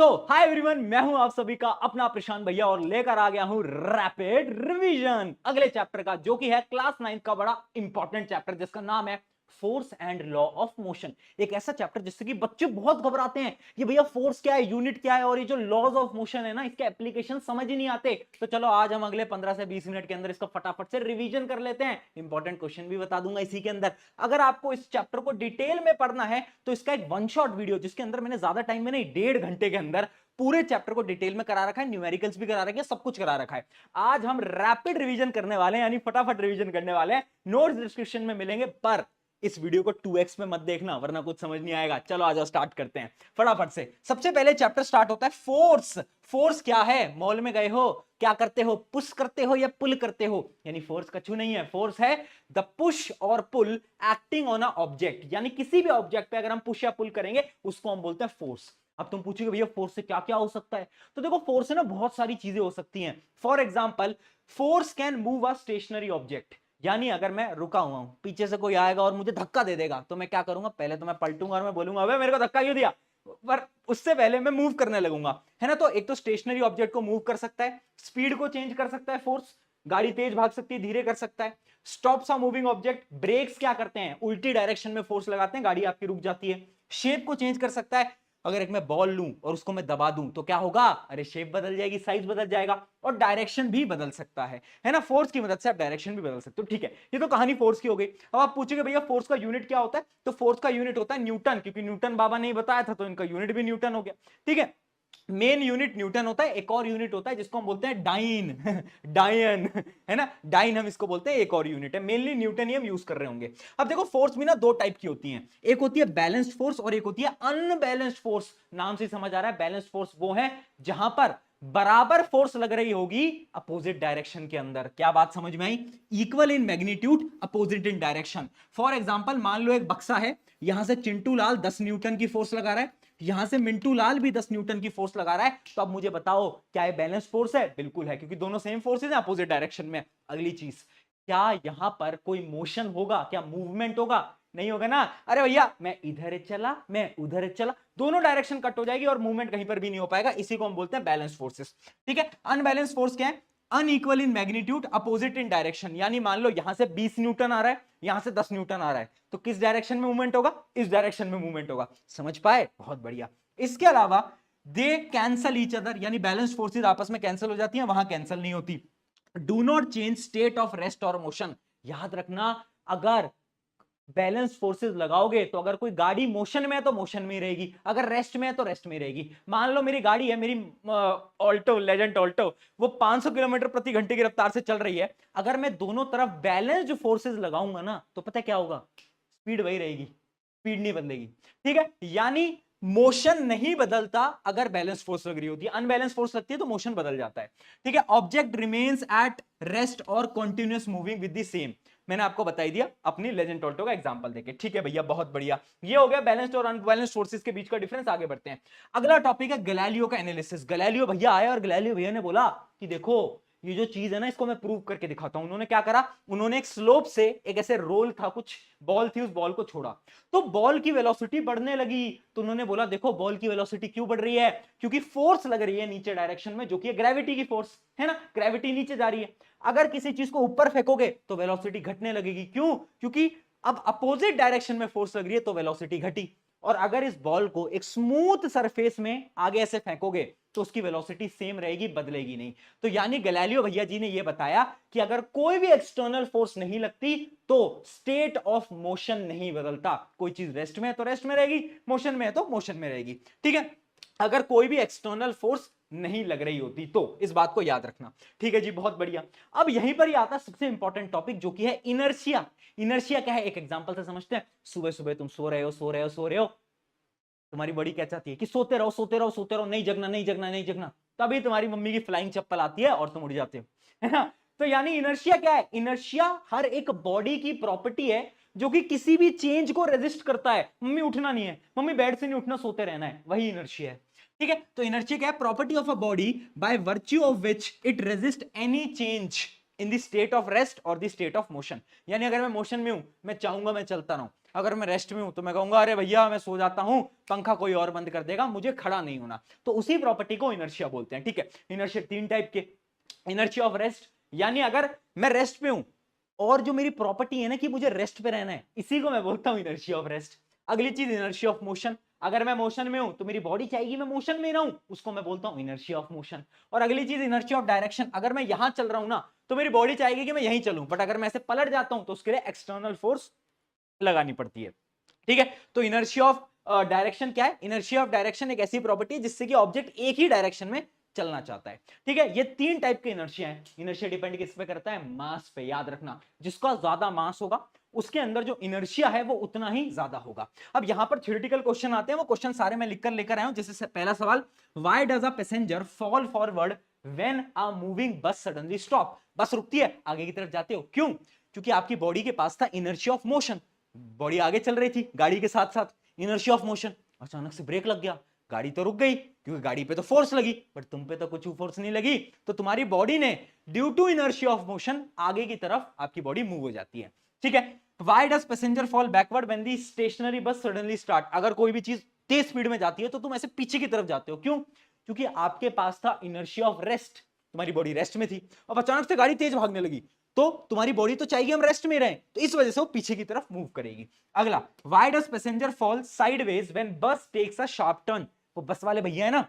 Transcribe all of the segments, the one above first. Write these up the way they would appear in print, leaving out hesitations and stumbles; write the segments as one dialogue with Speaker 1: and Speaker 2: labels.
Speaker 1: तो hi everyone, मैं हूं आप सभी का अपना प्रशांत भैया और लेकर आ गया हूं रैपिड रिवीजन अगले चैप्टर का, जो कि है क्लास 9 का बड़ा इंपॉर्टेंट चैप्टर जिसका नाम है force and law of motion. एक ऐसा चैप्टर जिससे कि बच्चे बहुत घबराते हैं कि भैया फोर्स क्या है, यूनिट क्या है, और ये जो लॉज ऑफ मोशन है ना, इसके एप्लीकेशन समझ ही नहीं आते। तो चलो आज हम अगले 15 से 20 मिनट के अंदर इसका फटाफट से रिवीजन कर लेते हैं। इंपॉर्टेंट क्वेश्चन भी बता दूंगा इसी के अंदर। अगर आपको इस चैप्टर को डिटेल में पढ़ना है तो इसका एक वन शॉट वीडियो, जिसके अंदर मैंने ज्यादा टाइम में नहीं, 1.5 घंटे के अंदर पूरे चैप्टर को डिटेल में करा रखा है, न्यूमेरिकल्स भी करा रखे हैं, सब कुछ करा रखा है। आज हम रैपिड रिवीजन करने वाले हैं, यानी फटाफट रिवीजन करने वाले हैं। नोट्स डिस्क्रिप्शन में मिलेंगे, पर इस वीडियो को 2x में मत देखना वरना कुछ समझ नहीं आएगा। चलो आ जाओ, स्टार्ट करते हैं फटाफट से। सबसे पहले चैप्टर स्टार्ट होता है फोर्स। फोर्स क्या है? मॉल में गए हो, क्या करते हो? पुश करते हो या पुल करते हो? यानी फोर्स कछु नहीं है, फोर्स है द पुश और पुल एक्टिंग ऑन अ ऑब्जेक्ट। यानी किसी भी ऑब्जेक्ट पे अगर हम पुश या पुल करेंगे उसको हम बोलते हैं फोर्स। अब तुम पूछोगे भैया फोर्स से क्या क्या हो सकता है? तो देखो, फोर्स से ना बहुत सारी चीजें हो सकती हैं। For example, force can move a stationary object. यानी अगर मैं रुका हुआ हूं, पीछे से कोई आएगा और मुझे धक्का दे देगा, तो मैं क्या करूंगा? पहले तो मैं पलटूंगा और मैं बोलूंगा अबे मेरे को धक्का क्यों दिया, पर उससे पहले मैं मूव करने लगूंगा, है ना। तो एक तो स्टेशनरी ऑब्जेक्ट को मूव कर सकता है, स्पीड को चेंज कर सकता है फोर्स, गाड़ी तेज भाग सकती है, धीरे कर सकता है। Stops a moving object, brakes क्या करते हैं? उल्टी डायरेक्शन में फोर्स लगाते हैं, गाड़ी आपकी रुक जाती है। शेप को चेंज कर सकता है, अगर एक मैं बॉल लूं और उसको मैं दबा दूं तो क्या होगा? अरे शेप बदल जाएगी, साइज बदल जाएगा, और डायरेक्शन भी बदल सकता है ना। फोर्स की मदद से आप डायरेक्शन भी बदल सकते हो। ठीक है, ये तो कहानी फोर्स की हो गई। अब आप पूछेंगे भैया फोर्स का यूनिट क्या होता है? तो फोर्स का यूनिट होता है न्यूटन, क्योंकि न्यूटन बाबा ने बताया था तो इनका यूनिट भी न्यूटन हो गया। ठीक है, मेन यूनिट न्यूटन होता है। एक और यूनिट होता है जिसको हम बोलते हैं डाइन डायन, है ना, डाइन हम इसको बोलते हैं। एक और यूनिट है, मेनली न्यूटन ही हम यूज कर रहे होंगे। अब देखो, फोर्स भी ना दो टाइप की होती हैं, एक होती है बैलेंस्ड फोर्स और एक होती है अनबैलेंस्ड फोर्स। नाम से समझ आ रहा है, बैलेंस्ड फोर्स वो है जहां पर बराबर फोर्स लग रही होगी अपोजिट डायरेक्शन के अंदर। क्या बात समझ में आई? Equal in magnitude, opposite in direction. For example, मान लो एक बक्सा है, यहां से चिंटू लाल 10 न्यूटन की फोर्स लगा रहा है, यहां से मिंटू लाल भी 10 न्यूटन की फोर्स लगा रहा है। तो अब मुझे बताओ, क्या ये बैलेंस फोर्स है? बिल्कुल है, क्योंकि दोनों सेम फोर्सेज हैं अपोजिट डायरेक्शन में। अगली चीज, क्या यहां पर कोई मोशन होगा? क्या मूवमेंट होगा? नहीं होगा ना। अरे भैया मैं इधर चला, मैं उधर चला, दोनों डायरेक्शन कट हो जाएगी और मूवमेंट कहीं पर भी नहीं हो पाएगा। इसी को हम बोलते हैं बैलेंस फोर्सेस। ठीक है, अनबैलेंस फोर्स क्या है? Unequal in magnitude, opposite in direction. यानी मान लो यहां से 20 न्यूटन आ रहा है, यहां से 10 न्यूटन आ रहा है, तो किस डायरेक्शन में मूवमेंट होगा? इस डायरेक्शन में मूवमेंट होगा। समझ पाए? बहुत बढ़िया। इसके अलावा दे कैंसल ईच अदर, यानी बैलेंस फोर्सेस आपस में कैंसिल हो जाती हैं, वहां कैंसिल नहीं होती। Do not change state of rest और मोशन। याद रखना, अगर बैलेंस फोर्सेस लगाओगे तो अगर कोई गाड़ी मोशन में है तो मोशन में ही रहेगी, अगर रेस्ट में है तो रेस्ट में ही रहेगी। मान लो मेरी गाड़ी है, मेरी ऑल्टो, लेजेंड ऑल्टो, वो 500 किलोमीटर प्रति घंटे की रफ्तार से चल रही है। अगर मैं दोनों तरफ बैलेंस्ड फोर्सेस लगाऊंगा ना, तो पता है क्या होगा? स्पीड वही रहेगी, स्पीड नहीं बदलेगी। ठीक है, यानी मोशन नहीं बदलता अगर बैलेंस फोर्स लग रही होती है, अनबैलेंस फोर्स लगती है तो मोशन बदल जाता है। ठीक है, ऑब्जेक्ट रिमेन्स एट रेस्ट और continuous moving with the same. मैंने आपको बता ही दिया अपनी लेजेंड ऑल्टो का एग्जांपल देके। ठीक है भैया, बहुत बढ़िया, ये हो गया बैलेंस्ड और अनबैलेंस्ड फोर्सेस के बीच का डिफरेंस। आगे बढ़ते हैं, अगला टॉपिक है गैलीलियो का एनालिसिस। गैलीलियो भैया आए और गैलीलियो भैया ने बोला कि देखो, ये जो चीज है ना, इसको मैं प्रूव करके दिखाता हूं। उन्होंने क्या करा? उन्होंने एक स्लोप से, एक ऐसे रोल था, कुछ बॉल थी, उस बॉल को छोड़ा तो बॉल की वेलोसिटी बढ़ने लगी। तो उन्होंने बोला देखो, बॉल की वेलोसिटी क्यों बढ़ रही है? क्योंकि फोर्स लग रही है नीचे डायरेक्शन में, जो कि ग्रेविटी की फोर्स है ना, ग्रेविटी नीचे जा रही है। अगर किसी चीज को ऊपर फेंकोगे तो वेलोसिटी घटने लगेगी। क्यों? क्योंकि अब अपोजिट डायरेक्शन में फोर्स लग रही है तो वेलोसिटी घटी। और अगर इस बॉल को एक स्मूथ सरफेस में आगे ऐसे फेंकोगे तो उसकी वेलोसिटी सेम रहेगी, बदलेगी नहीं। तो यानी गैलीलियो भैया जी ने यह बताया कि अगर कोई भी एक्सटर्नल फोर्स नहीं लगती तो स्टेट ऑफ मोशन नहीं बदलता। कोई चीज रेस्ट में है तो रेस्ट में रहेगी, मोशन में है तो मोशन में रहेगी। ठीक है, अगर कोई भी एक्सटर्नल फोर्स नहीं लग रही होती तो। इस बात को याद रखना। ठीक है जी, बहुत बढ़िया। अब यहीं पर ही आता है सबसे इंपॉर्टेंट टॉपिक, जो कि है इनर्शिया। इनर्शिया क्या है? एक एग्जांपल से समझते हैं। सुबह सुबह तुम सो रहे हो, सो रहे हो, सो रहे हो, तुम्हारी बॉडी क्या चाहती है? कि सोते रहो, सोते रहो, सोते रहो, नहीं जगना, नहीं जगना, नहीं जगना। तभी तुम्हारी मम्मी की फ्लाइंग चप्पल आती है और तुम उड़ जाते हो, है ना। तो यानी इनर्शिया क्या है? इनर्शिया हर एक बॉडी की प्रॉपर्टी है जो कि किसी भी चेंज को रेजिस्ट करता है। मम्मी उठना नहीं है, मम्मी बेड से नहीं उठना, सोते रहना है, वही इनर्शिया है। ठीक है, तो इनर्शिया क्या है? Property of a body by virtue of which it resist any change in the state of rest और द स्टेट ऑफ मोशन। यानी अगर मैं मोशन में हूं, मैं चाहूंगा मैं चलता रहूं, अगर मैं रेस्ट में हूं तो मैं कहूंगा अरे भैया मैं सो जाता हूं, पंखा कोई और बंद कर देगा, मुझे खड़ा नहीं होना। तो उसी प्रॉपर्टी को इनर्शिया बोलते हैं। ठीक है, इनर्शिया 3 टाइप के, इनर्शिया ऑफ रेस्ट, यानी अगर मैं रेस्ट पे हूं और जो मेरी प्रॉपर्टी है ना कि मुझे रेस्ट पे रहना है, इसी को मैं बोलता हूं इनर्शिया ऑफ रेस्ट। अगली चीज इनर्शिया ऑफ मोशन, अगर मैं मोशन में हूं तो मेरी बॉडी चाहेगी मैं मोशन में रहूं, उसको मैं बोलता हूं इनर्शिया ऑफ मोशन। और अगली चीज इनर्शिया ऑफ डायरेक्शन, अगर मैं यहां चल रहा हूं ना तो मेरी बॉडी चाहेगी कि मैं यहीं चलूं, बट अगर मैं ऐसे पलट जाता हूं तो उसके लिए एक्सटर्नल फोर्स लगानी पड़ती है। ठीक है, तो इनर्शिया ऑफ डायरेक्शन क्या है? इनर्शिया ऑफ डायरेक्शन एक ऐसी प्रॉपर्टी है जिससे कि ऑब्जेक्ट एक ही डायरेक्शन में चलना चाहता है। ठीक है, ये 3 टाइप के इनर्शिया है। इनर्शिया डिपेंड किस पे करता है? मास पे। याद रखना, जिसका ज्यादा मास होगा उसके अंदर जो इनर्शिया है वो उतना ही ज्यादा होगा। अब यहां पर थ्योरेटिकल क्वेश्चन आते हैं, वो क्वेश्चन सारे मैं लिखकर लेकर आया हूं। जैसे पहला सवाल, why does a passenger fall forward when a moving बस सडनली स्टॉप? बस रुकती है, आगे की तरफ जाते हो, क्यों? क्योंकि आपकी बॉडी के पास था इनर्शिया ऑफ मोशन, बॉडी आगे चल रही थी गाड़ी के साथ साथ, इनर्शिया ऑफ मोशन, अचानक से ब्रेक लग गया, गाड़ी तो रुक गई क्योंकि गाड़ी पे तो फोर्स लगी, बट तुम पे तो कुछ फोर्स नहीं लगी, तो तुम्हारी बॉडी ने due to inertia of motion आगे की तरफ आपकी बॉडी मूव हो जाती है। ठीक है, why does passenger fall backward when the stationary bus suddenly start? अगर कोई भी चीज तेज स्पीड में जाती है तो तुम ऐसे पीछे की तरफ जाते हो, क्यों? क्योंकि आपके पास था इनर्शिया ऑफ रेस्ट, तुम्हारी बॉडी रेस्ट में थी, अब अचानक से गाड़ी तेज भागने लगी तो तुम्हारी बॉडी तो चाहिए हम रेस्ट में रहें, तो इस वजह से वो पीछे की तरफ मूव करेगी। अगला, why does passenger fall sideways when बस टेक्स अ शार्प टर्न? वो बस वाले भैया है ना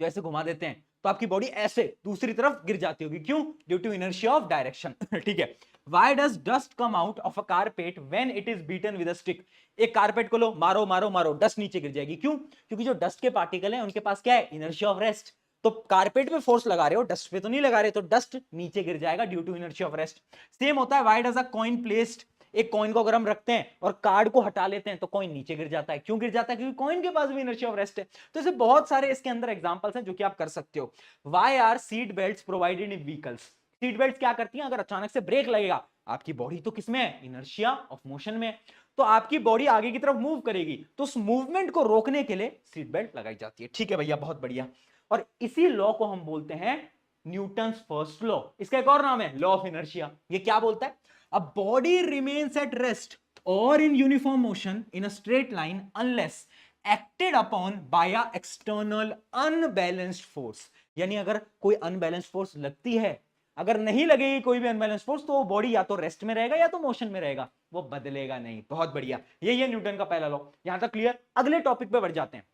Speaker 1: जो ऐसे घुमा देते हैं, तो आपकी बॉडी ऐसे दूसरी तरफ गिर जाती होगी, क्यों? Due to inertia of direction. ठीक है, why does dust come out of a carpet when it is beaten with a stick? एक कारपेट को लो, मारो मारो मारो, डस्ट नीचे गिर जाएगी, क्यों? क्योंकि जो डस्ट के पार्टिकल हैं उनके पास क्या है? Inertia of rest. तो कारपेट पे फोर्स लगा रहे हो, डस्ट पे तो नहीं लगा रहे, तो डस्ट नीचे गिर जाएगा due to inertia of rest. Same होता है, why does a coin placed, एक कॉइन को अगर हम रखते हैं और कार्ड को हटा लेते हैं तो कॉइन नीचे गिर जाता है, क्यों गिर जाता है? क्योंकि कॉइन के पास भी इनर्शिया ऑफ रेस्ट है। तो ऐसे बहुत सारे इसके अंदर एग्जांपल्स हैं जो कि आप कर सकते हो। Why are seat belts provided in vehicles? Seat belt क्या करती हैं? अगर अचानक से ब्रेक लगेगा, आपकी बॉडी तो किसमें है? इनर्शिया ऑफ मोशन में, तो आपकी बॉडी आगे की तरफ मूव करेगी, तो उस मूवमेंट को रोकने के लिए सीट बेल्ट लगाई जाती है। ठीक है भैया, बहुत बढ़िया। और इसी लॉ को हम बोलते हैं न्यूटन्स फर्स्ट लॉ। इसका एक और नाम है लॉ ऑफ इनर्शिया। ये क्या बोलता है? A body remains at rest or in uniform motion in a straight line unless acted upon by a external unbalanced force। यानी अगर कोई unbalanced force लगती है, अगर नहीं लगेगी कोई भी unbalanced force, तो वो बॉडी या तो रेस्ट में रहेगा या तो मोशन में रहेगा, वो बदलेगा नहीं। बहुत बढ़िया, यही है न्यूटन का पहला लॉ। यहां तक क्लियर? अगले टॉपिक पे बढ़ जाते हैं।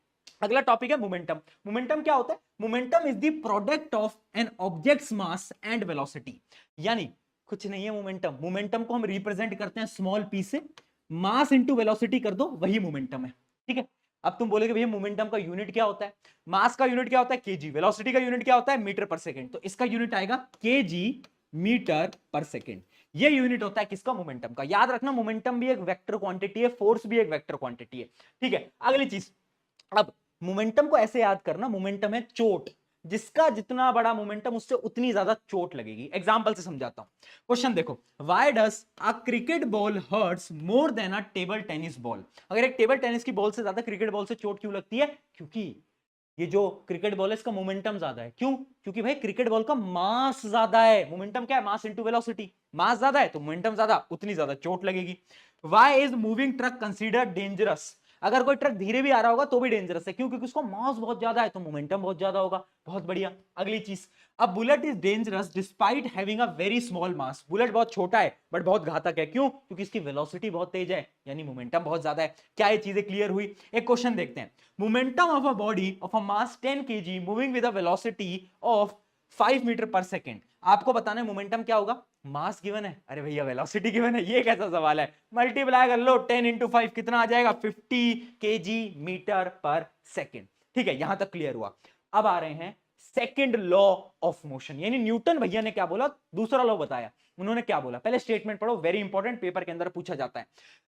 Speaker 1: अगला टॉपिक है मोमेंटम। मोमेंटम क्या होता है? Momentum is the product of an objects mass and velocity. यानी कुछ नहीं है मोमेंटम, मोमेंटम को हम रिप्रेजेंट करते हैं स्मॉल पी से, मास इंटू वेलोसिटी कर दो, वही मोमेंटम है। ठीक है, अब तुम बोलोगे भैया मोमेंटम का यूनिट क्या होता है? मास का यूनिट क्या होता है? केजी। वेलोसिटी का यूनिट क्या होता है? मीटर पर सेकंड। तो इसका यूनिट आएगा केजी मीटर पर सेकंड। ये यूनिट होता है किसका? मोमेंटम का। याद रखना, मोमेंटम भी एक वेक्टर क्वांटिटी है, फोर्स भी एक वेक्टर क्वांटिटी है। ठीक है, अगली चीज, अब मोमेंटम को ऐसे याद करना, मोमेंटम है चोट, जिसका जितना बड़ा मोमेंटम उससे उतनी ज्यादा चोट लगेगी। एग्जांपल से समझाता हूं, क्वेश्चन देखो, why does a cricket ball hurts more than a table tennis ball? अगर एक टेबल टेनिस की बॉल से ज्यादा क्रिकेट बॉल से चोट क्यों लगती है? क्योंकि ये जो क्रिकेट बॉल है इसका मोमेंटम ज्यादा है। क्यों? क्योंकि भाई क्रिकेट बॉल का मास ज्यादा है। मोमेंटम क्या है? Mass into velocity. मास ज्यादा है तो मोमेंटम ज्यादा, उतनी ज्यादा चोट लगेगी। Why is moving truck considered dangerous? अगर कोई ट्रक धीरे भी आ रहा होगा तो भी डेंजरस है, क्यों? क्योंकि उसका मास बहुत ज्यादा है तो मोमेंटम बहुत ज्यादा होगा। बहुत बढ़िया। अगली चीज, अब bullet is dangerous despite having a very small mass. Bullet बहुत छोटा है बट बहुत घातक है, क्यों? क्योंकि इसकी वेलोसिटी बहुत तेज है, यानी मोमेंटम बहुत ज्यादा है। क्या ये चीजें क्लियर हुई? एक क्वेश्चन देखते हैं, momentum of a body of a mass 10 kg moving with a velocity of 5 metre per second. आपको बताना है मोमेंटम क्या होगा? मास गिवन है, अरे भैया वेलोसिटी गिवन है, ये कैसा सवाल है? मल्टीप्लाई कर लो, 10 इंटू 5 कितना आ जाएगा? 50 kg मीटर पर सेकेंड। ठीक है, यहां तक क्लियर हुआ। अब आ रहे हैं सेकेंड लॉ ऑफ मोशन, यानी न्यूटन भैया ने क्या बोला? दूसरा लॉ बताया। उन्होंने क्या बोला? पहले स्टेटमेंट पढ़ो, वेरी इंपॉर्टेंट, पेपर के अंदर पूछा जाता है।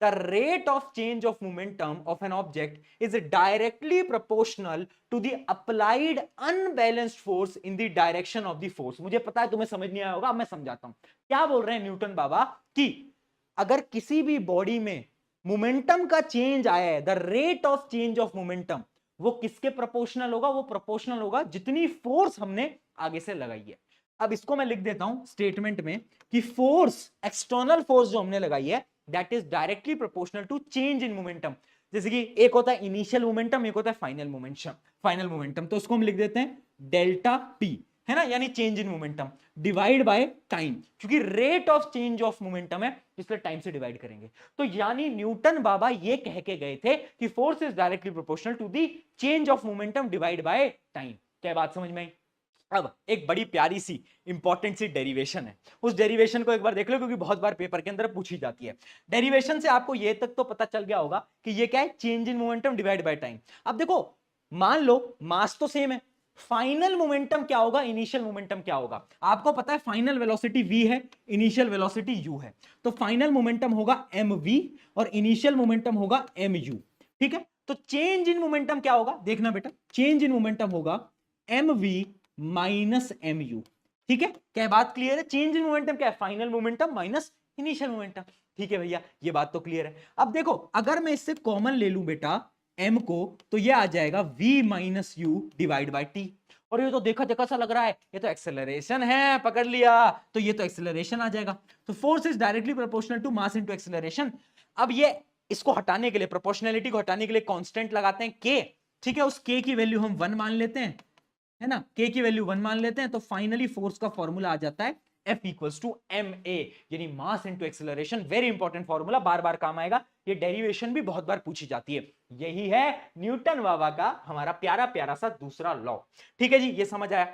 Speaker 1: The rate of change of momentum of an object is directly proportional to the applied unbalanced force in the direction of the force. मुझे पता है तुम्हें समझ नहीं आया होगा, मैं समझाता हूं। क्या बोल रहे हैं न्यूटन बाबा? कि अगर किसी भी बॉडी में मोमेंटम का चेंज आया है, the rate of change of momentum, वो किसके प्रोपोर्शनल होगा? वो प्रोपोर्शनल होगा जितनी फोर्स हमने आगे से लगाई है। अब इसको मैं लिख देता हूं स्टेटमेंट में कि फोर्स, एक्सटर्नल फोर्स जो हमने लगाई है, that is directly proportional to change in momentum. जैसे कि एक होता है इनिशियल मोमेंटम, एक होता है फाइनल मोमेंटम। तो उसको हम लिख देते हैं डेल्टा पी, है ना, यानी change in momentum divide by time, क्योंकि rate of change of momentum है इसलिए टाइम से डिवाइड करेंगे। तो यानी न्यूटन बाबा ये कह के गए थे कि force is directly proportional to the change of momentum divide by time. क्या बात समझ में आई? अब एक बड़ी प्यारी सी इंपॉर्टेंट सी डेरिवेशन है, उस डेरिवेशन को एक बार देख लो, क्योंकि बहुत बार पेपर के अंदर पूछी जाती है। डेरिवेशन से आपको ये तक तो पता चल गया होगा कि ये क्या है, change in momentum divide by time. अब देखो, मान लो मास तो सेम है, फाइनल मोमेंटम क्या होगा, इनिशियल मोमेंटम क्या होगा? आपको पता है फाइनल वेलोसिटी v है, इनिशियल वेलोसिटी u है, तो फाइनल मोमेंटम होगा mv और इनिशियल मोमेंटम होगा mu। ठीक है, तो चेंज इन मोमेंटम क्या होगा, देखना बेटा, चेंज इन मोमेंटम होगा mv माइनस mu। ठीक है, क्या बात क्लियर है? चेंज इन मोमेंटम क्या है, final momentum minus initial momentum. ठीक है भैया, ये बात तो क्लियर है। अब देखो, अगर मैं इससे कॉमन ले लूं बेटा m को, तो ये आ जाएगा v minus you divide by T. और ये तो देखा देखा सा लग रहा है, ये तो एक्सेलरेशन है, पकड़ लिया, तो ये तो एक्सेलरेशन आ जाएगा। तो force is directly proportional to mass into acceleration. अब ये इसको हटाने के लिए, प्रोपोर्शनैलिटी को हटाने के लिए कांस्टेंट लगाते हैं k। ठीक है, उस k की वैल्यू हम 1 मान लेते हैं, है ना, k की वैल्यू 1 मान लेते हैं, तो फाइनली फोर्स का फॉर्मूला आ जाता है F इक्वल्स टू ma, यानी mass into acceleration. Very important formula, बार बार काम आएगा, ये डेरिवेशन भी बहुत बार पूछी जाती है। यही है न्यूटन बाबा का हमारा प्यारा प्यारा सा दूसरा लॉ। ठीक है जी, ये समझ आया।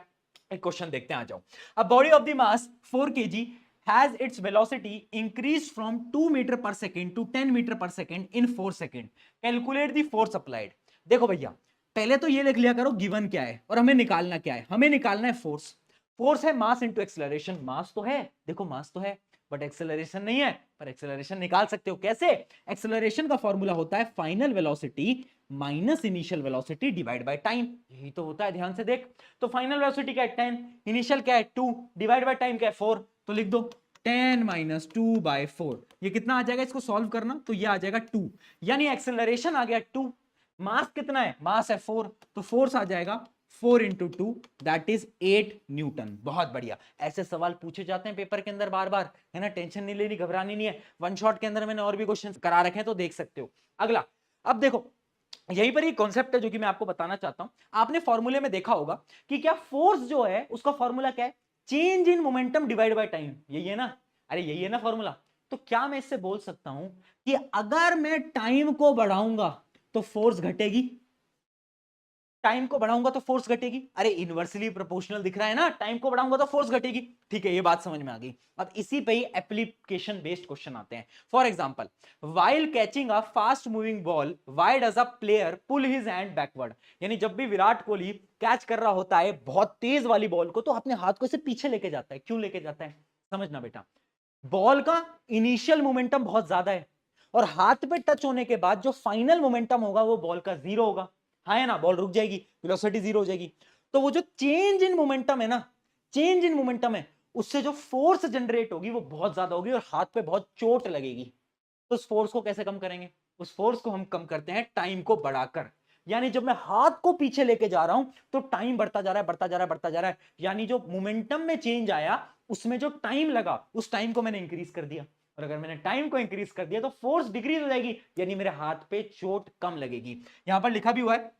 Speaker 1: एक क्वेश्चन देखते हैं, आ जाओ। अ body of the mass 4 kg has its velocity increased from 2 meter per second to 10 meter per second in 4 seconds. Calculate the force applied. देखो भैया, पहले तो ये लिख लिया करो गिवन क्या है और हमें निकालना क्या है। हमें निकालना है फोर्स। फोर्स है मास इनटू एक्सेलरेशन। मास तो है, देखो मास तो है, बट एक्सेलरेशन नहीं है, पर एक्सेलरेशन निकाल सकते हो। कैसे? एक्सेलरेशन का फॉर्मूला होता है final velocity minus initial velocity divide by time. यही तो होता है, ध्यान से देख। तो फाइनल वेलोसिटी क्या है 10, इनिशियल क्या है 2, डिवाइड बाय टाइम क्या है 4, तो लिख दो 10 माइनस 2 बाय 4। ये कितना आ जाएगा, इसको सॉल्व करना, तो ये आ जाएगा 2, यानी एक्सेलरेशन आ गया 2। मास कितना है, मास है 4, तो फोर्स आ जाएगा 4 इंटू 2 दैट इज 8 न्यूटन। बहुत बढ़िया, ऐसे सवाल पूछे जाते हैं पेपर के अंदर बार बार, है ना, टेंशन नहीं लेनी, घबरानी नहीं है। वन शॉट के अंदर मैंने और भी क्वेश्चन करा रखे हैं, तो देख सकते हो। अगला, अब देखो, यहीं पर एक कॉन्सेप्ट है जो कि मैं आपको बताना चाहता हूं। आपने फॉर्मूले में देखा होगा कि क्या फोर्स जो है उसका फॉर्मूला क्या है, change in momentum divide by time. यही है ना, अरे यही है ना फॉर्मूला। तो क्या मैं इससे बोल सकता हूं कि अगर मैं टाइम को बढ़ाऊंगा तो फोर्स घटेगी, टाइम को बढ़ाऊंगा तो फोर्स घटेगी। अरे इनवर्सली प्रोपोर्शनल दिख रहा है ना, टाइम को बढ़ाऊंगा तो फोर्स घटेगी। ठीक है, ये बात समझ में आ गई। अब इसी पे ही एप्लीकेशन बेस्ड क्वेश्चन आते हैं। For example, while catching a fast moving ball why does a player pull his hand backward. यानी जब भी विराट कोहली कैच कर रहा होता है बहुत तेज वाली बॉल को, तो अपने हाथ को इसे पीछे लेके जाता है। क्यों लेके जाता है, समझना बेटा। बॉल का इनिशियल मोमेंटम बहुत ज्यादा है, और हाथ पे टच होने के बाद जो फाइनल मोमेंटम होगा वो बॉल का 0 होगा। हाँ है ना, बॉल रुक जाएगी, वेलोसिटी 0 हो जाएगी। तो वो जो चेंज इन मोमेंटम है ना, चेंज इन मोमेंटम है, उससे जो फोर्स जनरेट होगी वो बहुत ज्यादा होगी और हाथ पे बहुत चोट लगेगी। तो उस फोर्स को कैसे कम करेंगे? उस फोर्स को हम कम करते हैं टाइम को बढ़ाकर। यानी जब मैं हाथ को पीछे लेके जा रहा हूं तो टाइम बढ़ता जा रहा है, बढ़ता जा रहा है, बढ़ता जा रहा है। यानी जो मोमेंटम में चेंज आया उसमें जो टाइम लगा उस टाइम को मैंने इंक्रीज कर दिया। और अगर मैंने टाइम को इंक्रीज कर दिया तो फोर्स डिक्रीज हो जाएगी, यानी मेरे हाथ पे चोट कम लगेगी। यहां पर लिखा भी हुआ है,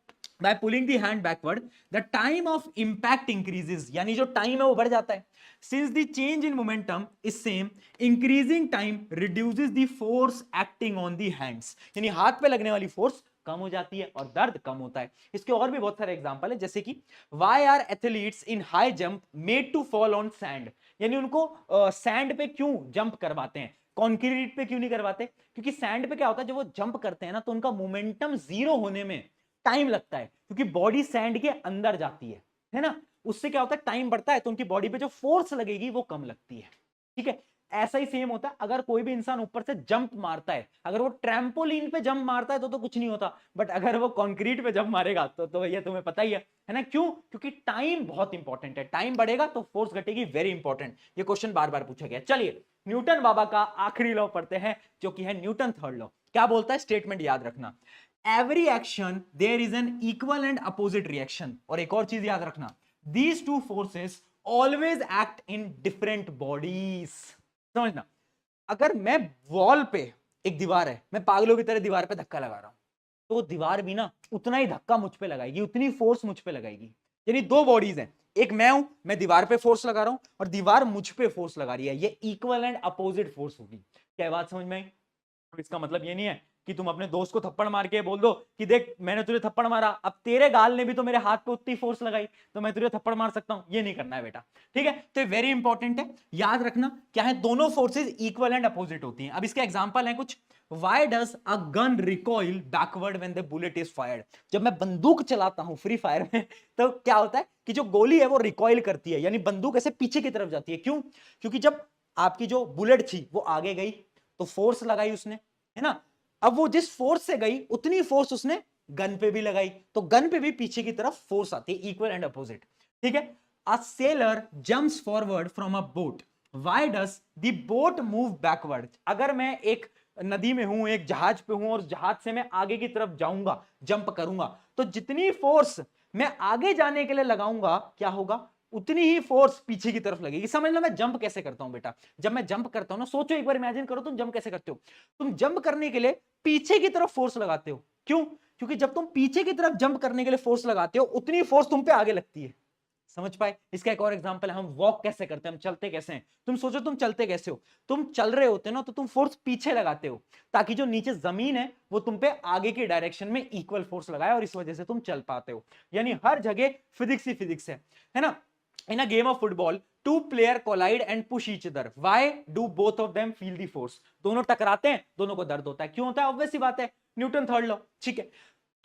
Speaker 1: by pulling the hand backward the time of impact increases, यानी जो टाइम है वो बढ़ जाता है। since the change in momentum is same, increasing time reduces the force acting on the hands, यानी हाथ पे लगने वाली फोर्स कम हो जाती है और दर्द कम होता है। इसके और भी बहुत सारे एग्जांपल है, जैसे कि why are athletes in high jump made to fall on sand, यानी उनको सैंड पे क्यों जंप करवाते हैं, कॉन्क्रीट पे क्यों नहीं करवाते? क्योंकि सैंड पे क्या होता है, जब वो जंप करते हैं ना तो उनका मोमेंटम 0 होने में टाइम लगता है, क्योंकि बॉडी सैंड के अंदर जाती है ना, उससे क्या होता है टाइम बढ़ता है, तो उनकी बॉडी पे जो फोर्स लगेगी वो कम लगती है। ठीक है, ऐसा ही सेम होता है अगर कोई भी इंसान ऊपर से जंप मारता है, अगर वो ट्रैम्पोलिन पे जंप मारता है तो कुछ नहीं होता, बट अगर वो कंक्रीट पे जंप मारेगा तो भैया तुम्हें पता ही है ना। क्यों? क्योंकि टाइम बहुत इंपॉर्टेंट है, टाइम बढ़ेगा तो फोर्स घटेगी। वेरी इंपॉर्टेंट, ये क्वेश्चन बार बार पूछा गया। चलिए न्यूटन बाबा का आखिरी लॉ पढ़ते हैं जो कि है न्यूटन थर्ड लॉ। क्या बोलता है, स्टेटमेंट याद रखना, every action there is an equal and opposite reaction। और एक और चीज याद रखना, these two forces always act in different bodies। समझना, अगर मैं वॉल पे एक दीवार है, मैं पागलों की तरह दीवार पे धक्का लगा रहा हूं, तो वो दीवार भी ना उतना ही धक्का मुझ पे लगाएगी, उतनी फोर्स मुझ पे लगाएगी। यानी दो बॉडीज हैं, एक मैं हूं, मैं दीवार पे फोर्स लगा रहा हूं और दीवार मुझ पे फोर्स लगा रही है, ये इक्वल एंड अपोजिट फोर्स होगी। क्या बात समझ में आई? तो इसका मतलब ये नहीं है कि तुम अपने दोस्त को थप्पड़ मार के बोल दो कि देख मैंने तुझे थप्पड़ मारा, अब तेरे गाल ने भी तो मेरे हाथ पे उतनी फोर्स लगाई तो मैं तुझे थप्पड़ मार सकता हूं, ये नहीं करना है बेटा। ठीक है, तो ये वेरी इंपॉर्टेंट है, याद रखना क्या है, दोनों फोर्सेज इक्वल एंड अपोजिट होती हैं। अब इसके एग्जांपल हैं कुछ। Why does a gun recoil backward when the bullet is fired? जब मैं बंदूक चलाता हूं फ्री फायर में तो क्या होता है कि जो गोली है वो रिकॉइल करती है, यानी बंदूक ऐसे पीछे की तरफ जाती है। क्यों? क्योंकि जब आपकी जो बुलेट थी वो आगे गई तो फोर्स लगाई उसने, है ना। अब वो जिस फोर्स से गई उतनी फोर्स उसने गन पे भी लगाई, तो गन पे भी पीछे की तरफ फोर्स आती है, इक्वल एंड अपोजिट। ठीक है, a seller jumps forward from a boat, why does the boat move backward? अगर मैं एक नदी में हूं, एक जहाज पे हूं और जहाज से मैं आगे की तरफ जाऊंगा, जंप करूंगा, तो जितनी फोर्स मैं आगे जाने के लिए लगाऊंगा क्या होगा, उतनी ही फोर्स पीछे की तरफ लगेगी। समझ लो मैं जंप कैसे करता हूं बेटा। जब मैं जंप करता हूं ना, सोचो एक बार, इमेजिन करो तुम जंप कैसे करते हो। तुम जंप करने के लिए पीछे की तरफ फोर्स लगाते हो। क्यों? क्योंकि जब तुम पीछे की तरफ जंप करने के लिए फोर्स लगाते हो उतनी फोर्स तुम पे आगे लगती है। समझ पाए? इसका एक और एग्जांपल है, हम वॉक कैसे करते हैं, हम चलते कैसे हैं। तुम सोचो तुम चलते कैसे हो, तुम चल रहे होते ना तो तुम फोर्स पीछे लगाते हो ताकि जो नीचे जमीन है वो तुम पे आगे की डायरेक्शन में इक्वल फोर्स लगाए और इस वजह से तुम चल पाते हो। यानी हर जगह फिजिक्स ही फिजिक्स है ना। In a game of football two player collide and push each other, why do both of them feel the force? दोनों टकराते हैं, दोनों को दर्द होता है। क्यों होता है? ऑब्वियस सी बात है, न्यूटन थर्ड लॉ। ठीक है,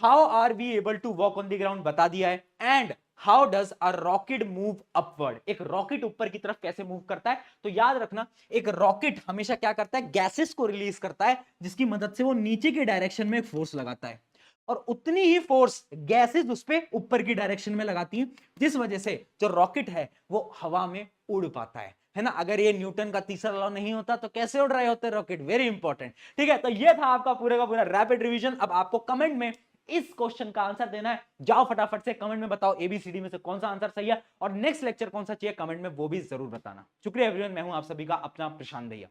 Speaker 1: how are we able to walk on the ground बता दिया है। And how does a rocket move upward? एक रॉकेट ऊपर की तरफ कैसे मूव करता है? तो याद रखना, एक रॉकेट हमेशा क्या करता है, गैसेस को रिलीज करता है जिसकी मदद से वो नीचे की डायरेक्शन में फोर्स लगाता है, और उतनी ही फोर्स गैसेस उस पे ऊपर की डायरेक्शन में लगाती हैं, जिस वजह से जो रॉकेट है वो हवा में उड़ पाता है ना। अगर ये न्यूटन का तीसरा लॉ नहीं होता तो कैसे उड़ रहे होते रॉकेट? Very important. ठीक है, तो ये था आपका पूरे का पूरा रैपिड रिवीजन। अब आपको कमेंट में इस क्वेश्चन का आंसर देना है। जाओ फटाफट से कमेंट में बताओ एबीसीडी में से कौन सा आंसर सही है और नेक्स्ट लेक्चर कौन सा चाहिए, कमेंट में वो भी जरूर बताना। शुक्रिया एवरीवन, मैं हूं आप सभी का अपना प्रशांत भैया।